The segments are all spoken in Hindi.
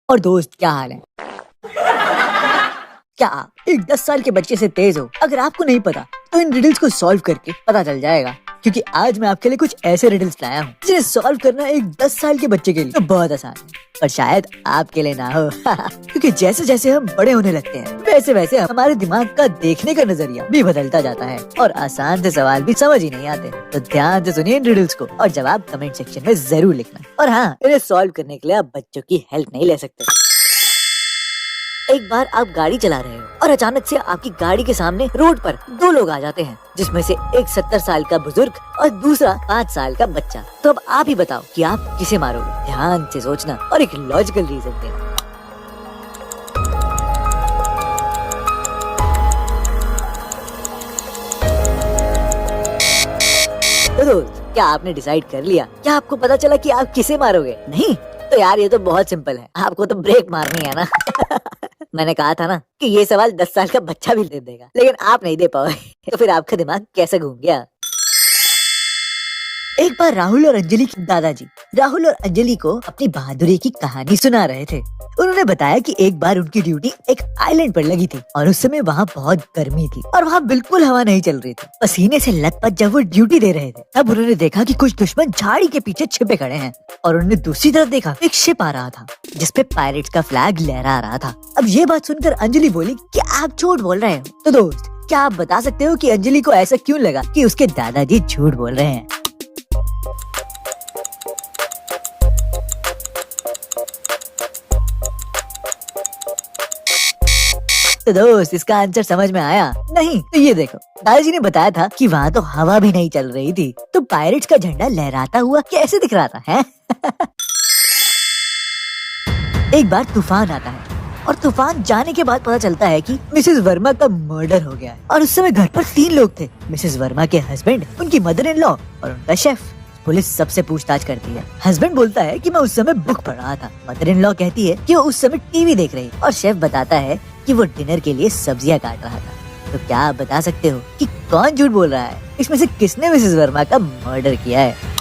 और दोस्त, क्या हाल है? क्या आप एक 10 साल के बच्चे से तेज हो? अगर आपको नहीं पता तो इन रिडल्स को सॉल्व करके पता चल जाएगा, क्योंकि आज मैं आपके लिए कुछ ऐसे रिडल्स लाया हूँ जिन्हें सॉल्व करना एक 10 साल के बच्चे के लिए तो बहुत आसान है, पर शायद आपके लिए ना हो। क्योंकि जैसे जैसे हम बड़े होने लगते हैं वैसे वैसे हमारे दिमाग का देखने का नजरिया भी बदलता जाता है और आसान से सवाल भी समझ ही नहीं आते। तो ध्यान से सुनिए इन रिडल्स को और जवाब कमेंट सेक्शन में जरूर लिखना। और हाँ, इन्हें सॉल्व करने के लिए आप बच्चों की हेल्प नहीं ले सकते। एक बार आप गाड़ी चला रहे हो और अचानक से आपकी गाड़ी के सामने रोड पर दो लोग आ जाते हैं, जिसमें से एक 70 साल का बुजुर्ग और दूसरा 5 साल का बच्चा। तो अब आप ही बताओ कि आप किसे मारोगे? ध्यान से सोचना और एक लॉजिकल रीजन देना। तो दोस्त, क्या आपने डिसाइड कर लिया? क्या आपको पता चला कि आप किसे मारोगे? नहीं तो यार, ये तो बहुत सिंपल है, आपको तो ब्रेक मारनी है ना। मैंने कहा था ना कि ये सवाल 10 साल का बच्चा भी दे देगा, लेकिन आप नहीं दे पाओगे। तो फिर आपका दिमाग कैसे घूम गया? एक बार राहुल और अंजलि के दादाजी राहुल और अंजलि को अपनी बहादुरी की कहानी सुना रहे थे। उन्होंने बताया कि एक बार उनकी ड्यूटी एक आइलैंड पर लगी थी और उस समय वहाँ बहुत गर्मी थी और वहाँ बिल्कुल हवा नहीं चल रही थी। पसीने से लथपथ जब वो ड्यूटी दे रहे थे तब उन्होंने देखा कि कुछ दुश्मन झाड़ी के पीछे छिपे खड़े हैं और उन्होंने दूसरी तरफ देखा एक शिप आ रहा था जिसपे पायरेट्स का फ्लैग लहरा रहा था। अब ये बात सुनकर अंजलि बोली कि आप झूठ बोल रहे हो। तो दोस्त, क्या आप बता सकते हो कि अंजलि को ऐसा क्यों लगा कि उसके दादाजी झूठ बोल रहे हैं? तो दोस्त, इसका आंसर समझ में आया? नहीं तो ये देखो, दादाजी ने बताया था कि वहाँ तो हवा भी नहीं चल रही थी, तो पायरेट्स का झंडा लहराता हुआ कैसे दिख रहा था है? एक बार तूफान आता है और तूफान जाने के बाद पता चलता है कि मिसेस वर्मा का मर्डर हो गया है और उस समय घर पर 3 लोग थे, मिसेस वर्मा के हस्बैंड, उनकी मदर इन लॉ और उनका शेफ। पुलिस सबसे पूछताछ करती है। हस्बैंड बोलता है कि मैं उस समय बुक पढ़ रहा था। मदर इन लॉ कहती है कि वो उस समय टीवी देख रही और शेफ बताता है कि वो डिनर के लिए सब्जियां काट रहा था। तो क्या आप बता सकते हो कि कौन झूठ बोल रहा है? इसमें से किसने मिसेस वर्मा का मर्डर किया है?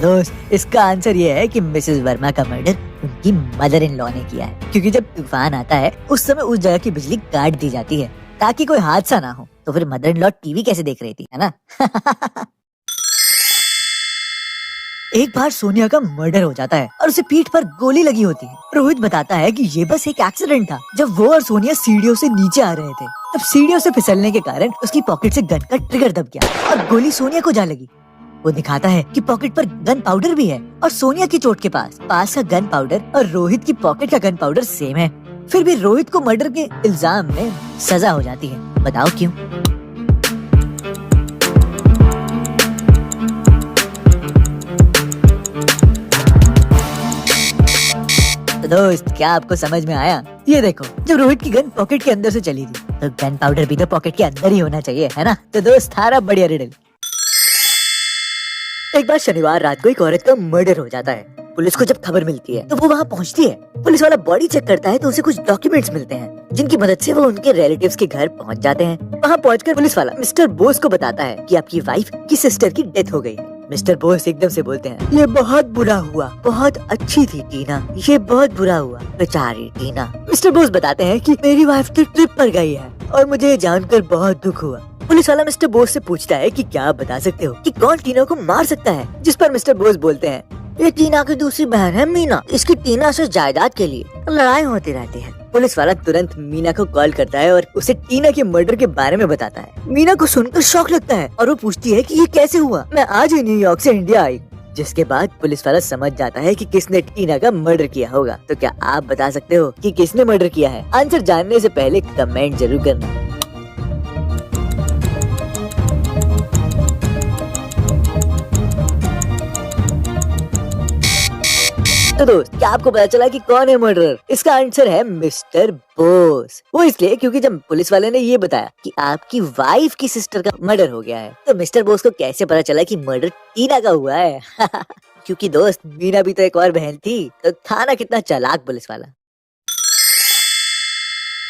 दोस्त, इसका आंसर ये है कि मिसेस वर्मा का मर्डर उनकी मदर इन लॉ ने किया है, क्योंकि जब तूफान आता है उस समय उस जगह की बिजली काट दी जाती है ताकि कोई हादसा ना हो। तो फिर मदर इन लॉ टीवी कैसे देख रही थी, है ना? एक बार सोनिया का मर्डर हो जाता है और उसे पीठ पर गोली लगी होती है। रोहित बताता है कि ये बस एक एक्सीडेंट था। जब वो और सोनिया सीढ़ियों से नीचे आ रहे थे तब सीढ़ियों से फिसलने के कारण उसकी पॉकेट से गन का ट्रिगर दब गया और गोली सोनिया को जा लगी। वो दिखाता है कि पॉकेट पर गन पाउडर भी है और सोनिया की चोट के पास का गन पाउडर और रोहित की पॉकेट का गन पाउडर सेम है। फिर भी रोहित को मर्डर के इल्जाम में सजा हो जाती है। बताओ क्यों? तो दोस्त, क्या आपको समझ में आया? ये देखो, जब रोहित की गन पॉकेट के अंदर से चली थी तो गन पाउडर भी तो पॉकेट के अंदर ही होना चाहिए, है ना? तो दोस्त, थारा बढ़िया रिडल। एक बार शनिवार रात को एक औरत का मर्डर हो जाता है। पुलिस को जब खबर मिलती है तो वो वहाँ पहुँचती है। पुलिस वाला बॉडी चेक करता है तो उसे कुछ डॉक्यूमेंट्स मिलते हैं जिनकी मदद से वो उनके रिलेटिव्स के घर पहुँच जाते हैं। वहाँ पहुँचकर पुलिस वाला मिस्टर बोस को बताता है कि आपकी वाइफ की सिस्टर की डेथ हो गई है। मिस्टर बोस एकदम से बोलते हैं, ये बहुत बुरा हुआ, बहुत अच्छी थी टीना, ये बहुत बुरा हुआ, बेचारी टीना। मिस्टर बोस बताते हैं कि मेरी वाइफ तो ट्रिप पर गई है और मुझे जानकर बहुत दुख हुआ। पुलिस वाला मिस्टर बोस से पूछता है कि क्या आप बता सकते हो कि कौन टीना को मार सकता है? जिस पर मिस्टर बोस बोलते हैं, ये टीना की दूसरी बहन है मीना, इसकी टीना से जायदाद के लिए लड़ाई होती रहती है। पुलिस वाला तुरंत मीना को कॉल करता है और उसे टीना के मर्डर के बारे में बताता है। मीना को सुनकर शॉक लगता है और वो पूछती है कि ये कैसे हुआ? मैं आज ही न्यूयॉर्क से इंडिया आई। जिसके बाद पुलिस वाला समझ जाता है कि किसने टीना का मर्डर किया होगा। तो क्या आप बता सकते हो कि किसने मर्डर किया है? आंसर जानने से पहले कमेंट जरूर करना। तो दोस्त, क्या आपको पता चला कि कौन है मर्डरर? इसका आंसर है मिस्टर बोस। वो इसलिए क्योंकि जब पुलिस वाले ने ये बताया कि आपकी वाइफ की सिस्टर का मर्डर हो गया है तो मिस्टर बोस को कैसे पता चला कि मर्डर टीना का हुआ है? क्योंकि दोस्त, मीना भी तो एक और बहन थी। तो था ना कितना चालाक पुलिस वाला।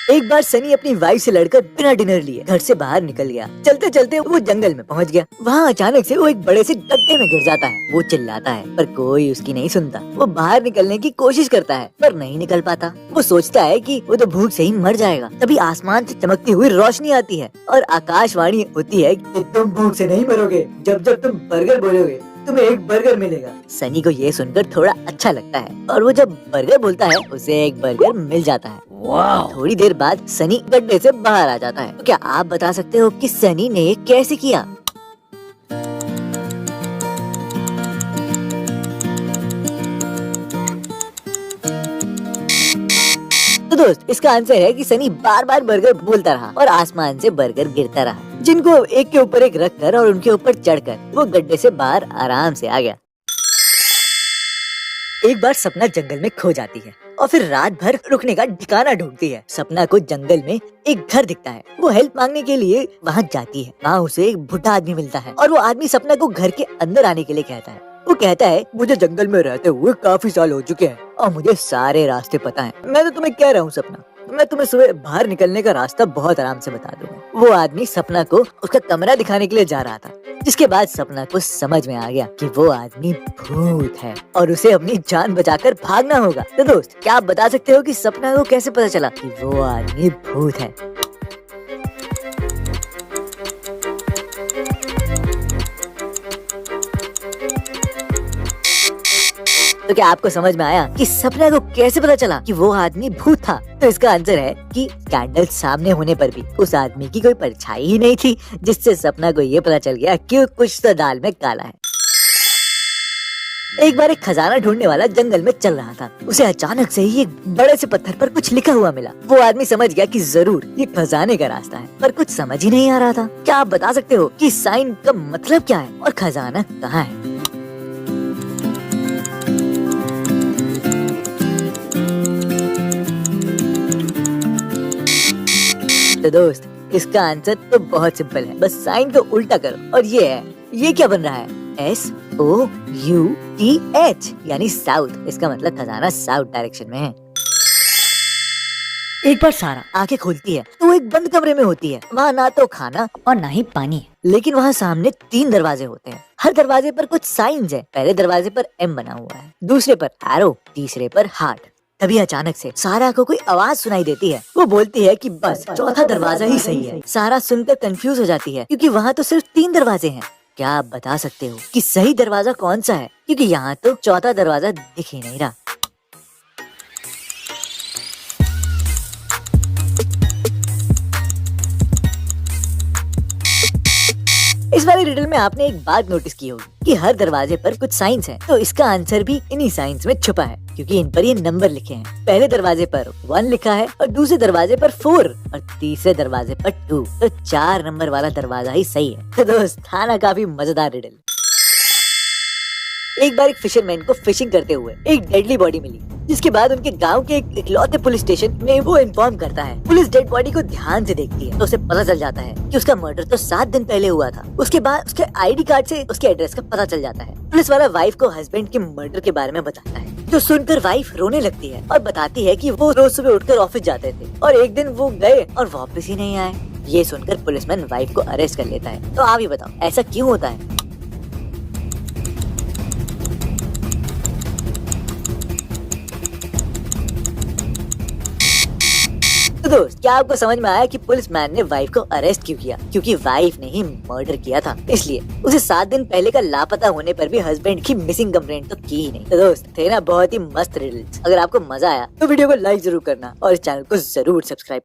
एक बार सनी अपनी वाइफ से लड़कर बिना डिनर लिए घर से बाहर निकल गया। चलते चलते वो जंगल में पहुंच गया। वहाँ अचानक से वो एक बड़े से गड्ढे में गिर जाता है। वो चिल्लाता है पर कोई उसकी नहीं सुनता। वो बाहर निकलने की कोशिश करता है पर नहीं निकल पाता। वो सोचता है कि वो तो भूख से ही मर जाएगा। तभी आसमान से चमकती हुई रोशनी आती है और आकाशवाणी होती है कि तुम भूख से नहीं मरोगे, जब जब तुम बर्गर बोलोगे तुम्हें एक बर्गर मिलेगा। सनी को ये सुनकर थोड़ा अच्छा लगता है और वो जब बर्गर बोलता है उसे एक बर्गर मिल जाता है। थोड़ी देर बाद सनी गड्ढे से बाहर आ जाता है। तो क्या आप बता सकते हो कि सनी ने ये कैसे किया? तो दोस्त इसका आंसर है कि सनी बार बार बर्गर बोलता रहा और आसमान से बर्गर गिरता रहा, जिनको एक के ऊपर एक रख कर और उनके ऊपर चढ़कर वो गड्ढे से बाहर आराम से आ गया। एक बार सपना जंगल में खो जाती है और फिर रात भर रुकने का ठिकाना ढूंढती है। सपना को जंगल में एक घर दिखता है। वो हेल्प मांगने के लिए वहाँ जाती है। वहाँ उसे एक बुढ़ा आदमी मिलता है और वो आदमी सपना को घर के अंदर आने के लिए कहता है। वो कहता है मुझे जंगल में रहते हुए काफी साल हो चुके हैं और मुझे सारे रास्ते पता हैं। मैं तो तुम्हें कह रहा हूँ सपना, मैं तुम्हें सुबह बाहर निकलने का रास्ता बहुत आराम से बता दूंगा। वो आदमी सपना को उसका कमरा दिखाने के लिए जा रहा था, जिसके बाद सपना को समझ में आ गया कि वो आदमी भूत है और उसे अपनी जान बचाकर भागना होगा। तो दोस्त क्या आप बता सकते हो कि सपना को कैसे पता चला कि वो आदमी भूत है? तो क्या आपको समझ में आया कि सपना को कैसे पता चला कि वो आदमी भूत था? तो इसका आंसर है कि कैंडल सामने होने पर भी उस आदमी की कोई परछाई ही नहीं थी, जिससे सपना को ये पता चल गया कि कुछ तो दाल में काला है। एक बार एक खजाना ढूंढने वाला जंगल में चल रहा था। उसे अचानक से ही एक बड़े से पत्थर पर कुछ लिखा हुआ मिला। वो आदमी समझ गया कि जरूर ये खजाने का रास्ता है, पर कुछ समझ ही नहीं आ रहा था। क्या आप बता सकते हो कि साइन का मतलब क्या है और खजाना कहाँ है? तो दोस्त इसका आंसर तो बहुत सिंपल है, बस साइन को उल्टा करो और ये है। ये क्या बन रहा है? SOUTH यानी साउथ। इसका मतलब खजाना साउथ डायरेक्शन में है। एक बार सारा आंखें खोलती है तो वो एक बंद कमरे में होती है। वहाँ ना तो खाना और ना ही पानी, लेकिन वहाँ सामने 3 दरवाजे होते हैं। हर दरवाजे पर कुछ साइंस है। पहले दरवाजे पर M बना हुआ है, दूसरे पर एरो, तीसरे पर हार्ट। तभी अचानक से सारा को कोई आवाज सुनाई देती है। वो बोलती है कि बस चौथा दरवाजा ही सही है। सारा सुनकर कंफ्यूज हो जाती है क्योंकि वहाँ तो सिर्फ 3 दरवाजे हैं। क्या आप बता सकते हो कि सही दरवाजा कौन सा है? क्योंकि यहाँ तो चौथा दरवाजा दिख ही नहीं रहा। इस वाली रिडल में आपने एक बात नोटिस की होगी कि हर दरवाजे पर कुछ साइंस है, तो इसका आंसर भी इन्हीं साइंस में छुपा है, क्योंकि इन पर ये नंबर लिखे हैं। पहले दरवाजे पर 1 लिखा है और दूसरे दरवाजे पर 4 और तीसरे दरवाजे पर 2। तो 4 नंबर वाला दरवाजा ही सही है। तो दोस्त था ना काफी मजेदार रिडल। एक बार एक फिशरमैन को फिशिंग करते हुए एक डेडली बॉडी मिली, जिसके बाद उनके गांव के एक इकलौते पुलिस स्टेशन में वो इन्फॉर्म करता है। पुलिस डेड बॉडी को ध्यान से देखती है तो उसे पता चल जाता है कि उसका मर्डर तो 7 दिन पहले हुआ था। उसके बाद उसके आईडी कार्ड से उसके एड्रेस का पता चल जाता है। पुलिस वाला वाइफ को हस्बैंड के मर्डर के बारे में बताता है, जो सुनकर वाइफ रोने लगती है और बताती है कि वो रोज सुबह उठकर ऑफिस जाते थे और एक दिन वो गए और वापस ही नहीं आए। ये सुनकर पुलिसमैन वाइफ को अरेस्ट कर लेता है। तो आप ही बताओ ऐसा क्यों होता है? तो दोस्त क्या आपको समझ में आया कि पुलिसमैन ने वाइफ को अरेस्ट क्यों किया? क्योंकि वाइफ ने ही मर्डर किया था, इसलिए उसे 7 दिन पहले का लापता होने पर भी हस्बैंड की मिसिंग कंप्लेंट तो की ही नहीं। तो दोस्त थे ना बहुत ही मस्त रिडल्स। अगर आपको मजा आया तो वीडियो को लाइक जरूर करना और इस चैनल को जरूर सब्सक्राइब